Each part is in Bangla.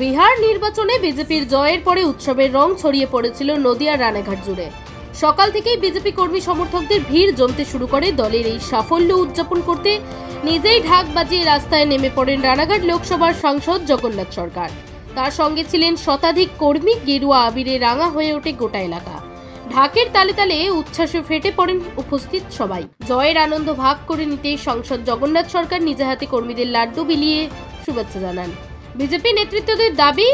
বিহার নির্বাচনে বিজেপির জয়ের পরে উৎসবের রং ছড়িয়ে পড়েছিল নদিয়ার রানাঘাট জুড়ে। সকাল থেকেই বিজেপি কর্মী সমর্থকদের ভিড় জমতে শুরু করে। দলের এই সাফল্য উদযাপন করতে নিজেই ঢাক বাজিয়ে রাস্তায় নেমে পড়েন রানাঘাট লোকসভার সাংসদ জগন্নাথ সরকার। তার সঙ্গে ছিলেন শতাধিক কর্মী। গেরুয়া আবিরে রাঙা হয়ে ওঠে গোটা এলাকা। ঢাকের তালে তালে উচ্ছ্বাসে ফেটে পড়েন উপস্থিত সবাই। জয়ের আনন্দ ভাগ করে নিতে সাংসদ জগন্নাথ সরকার নিজে হাতে কর্মীদের লাড্ডু বিলিয়ে শুভেচ্ছা জানান। বিজেপি নেতৃত্বদের দাবি,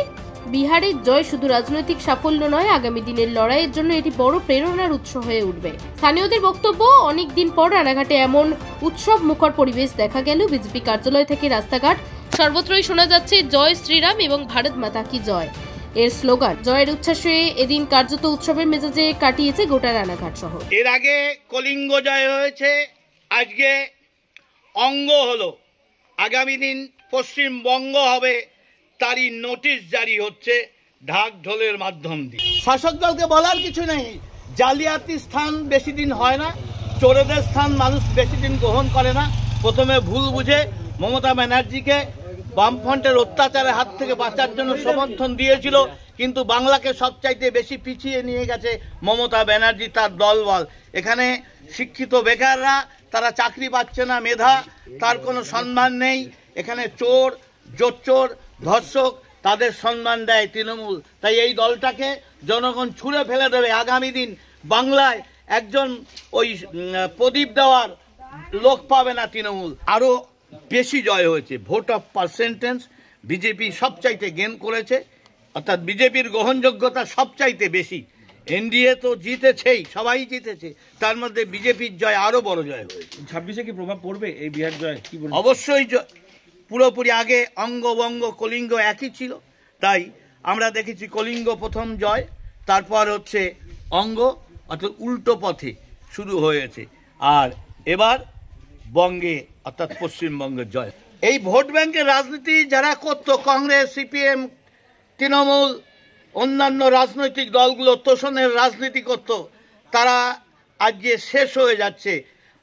বিহারের জয় শুধু রাজনৈতিক সাফল্য নয়, আগামী দিনের লড়াইয়ের জন্য এটি বড় প্রেরণার উৎস হয়ে উঠবে। স্থানীয়দের বক্তব্য, অনেকদিন পর রানাঘাটে এমন উৎসব মুখর পরিবেশ দেখা গেল। বিজেপি কার্যালয় থেকে রাস্তাঘাট সর্বত্রই শোনা যাচ্ছে জয় শ্রীরাম এবং ভারত মাতা কি জয় এর স্লোগান। জয়ের উচ্ছ্বাসে এদিন কার্যত উৎসবের মেজাজে কাটিয়েছে গোটা রানাঘাট শহর। এর আগে কলিঙ্গ জয় হয়েছে, আজকে অঙ্গ হলো। আগামী দিন পশ্চিমবঙ্গ হবে, তারই নোটিশ জারি হচ্ছে ঢাক ঢোলের মাধ্যম দিয়ে। শাসক দলকে বলার কিছু নেই, জালিয়াতি স্থান বেশি দিন হয় না, চোরেদের স্থান মানুষ বেশি দিন গ্রহণ করে না। প্রথমে ভুল বুঝে মমতা ব্যানার্জিকে বামফ্রন্টের অত্যাচারের হাত থেকে বাঁচার জন্য সমর্থন দিয়েছিল, কিন্তু বাংলাকে সবচাইতে বেশি পিছিয়ে নিয়ে গেছে মমতা ব্যানার্জি, তার দলবল। এখানে শিক্ষিত বেকাররা, তারা চাকরি পাচ্ছে না, মেধা, তার কোনো সম্মান নেই। এখানে চোর, জোচ্চোর, ধর্ষক, তাদের সম্মান দেয় তৃণমূল। তাই এই দলটাকে জনগণ ছুঁড়ে ফেলে দেবে। আগামী দিন বাংলায় একজন ওই প্রদীপ দেওয়ার লোক পাবে না তৃণমূল। আরও বেশি জয় হয়েছে, ভোট অফ পার্সেন্টেজ বিজেপি সবচাইতে গেইন করেছে, অর্থাৎ বিজেপির গ্রহণযোগ্যতা সবচাইতে বেশি। এনডিএ তো জিতেছেই, সবাই জিতেছে, তার মধ্যে বিজেপির জয় আরও বড় জয় হয়েছে। 26-এ কি প্রভাব পড়বে এই বিহার জয়? কি অবশ্যই পুরোপুরি। আগে অঙ্গবঙ্গ কলিঙ্গ একই ছিল, তাই আমরা দেখেছি কলিঙ্গ প্রথম জয়, তারপর হচ্ছে অঙ্গ, অর্থাৎ উল্টো পথে শুরু হয়েছে। আর এবার বঙ্গে অর্থাৎ পশ্চিমবঙ্গের জয়। এই ভোট ব্যাংকের রাজনীতি যারা করত, কংগ্রেস, সিপিএম, তৃণমূল, অন্যান্য রাজনৈতিক দলগুলো তোষণের রাজনীতি করত, তারা আজকে শেষ হয়ে যাচ্ছে।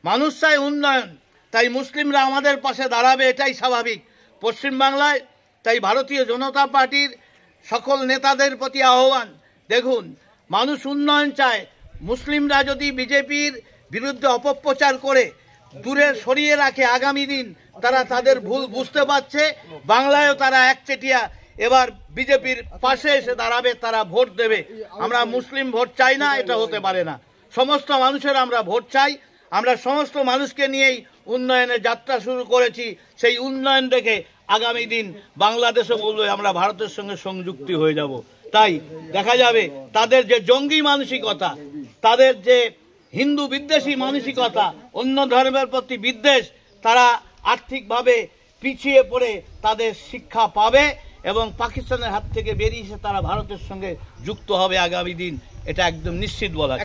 মানুষ চায় উন্নয়ন, তাই মুসলিমরা আমাদের পাশে দাঁড়াবে, এটাই স্বাভাবিক পশ্চিমবাংলায়। তাই ভারতীয় জনতা পার্টির সকল নেতাদের প্রতি আহ্বান, দেখুন মানুষ উন্নয়ন চায়। মুসলিমরা যদি বিজেপির বিরুদ্ধে অপপ্রচার করে দূরে সরিয়ে রাখে, আগামী দিন তারা তাদের ভুল বুঝতে পারছে। বাংলায়ও তারা একচেটিয়া এবার বিজেপির পাশে এসে দাঁড়াবে, তারা ভোট দেবে। আমরা মুসলিম ভোট চাই না, এটা হতে পারে না। সমস্ত মানুষের আমরা ভোট চাই। আমরা সমস্ত মানুষকে নিয়েই উন্নয়নের যাত্রা শুরু করেছি। সেই উন্নয়ন দেখে আগামী দিন বাংলাদেশও বলবে আমরা ভারতের সঙ্গে সংযুক্তি হয়ে যাব। তাই দেখা যাবে তাদের যে জঙ্গি মানসিকতা, তাদের যে হিন্দু বিদ্বেষী মানসিকতা, অন্য ধর্মের প্রতি বিদ্বেষ, তারা আর্থিকভাবে পিছিয়ে পড়ে তাদের শিক্ষা পাবে এবং পাকিস্তানের হাত থেকে বেরিয়ে এসে তারা ভারতের সঙ্গে যুক্ত হবে আগামী দিন, এটা একদম নিশ্চিত বলা।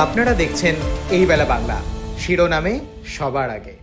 আপনারা দেখছেন এই বেলা বাংলা, শিরোনামে সবার আগে।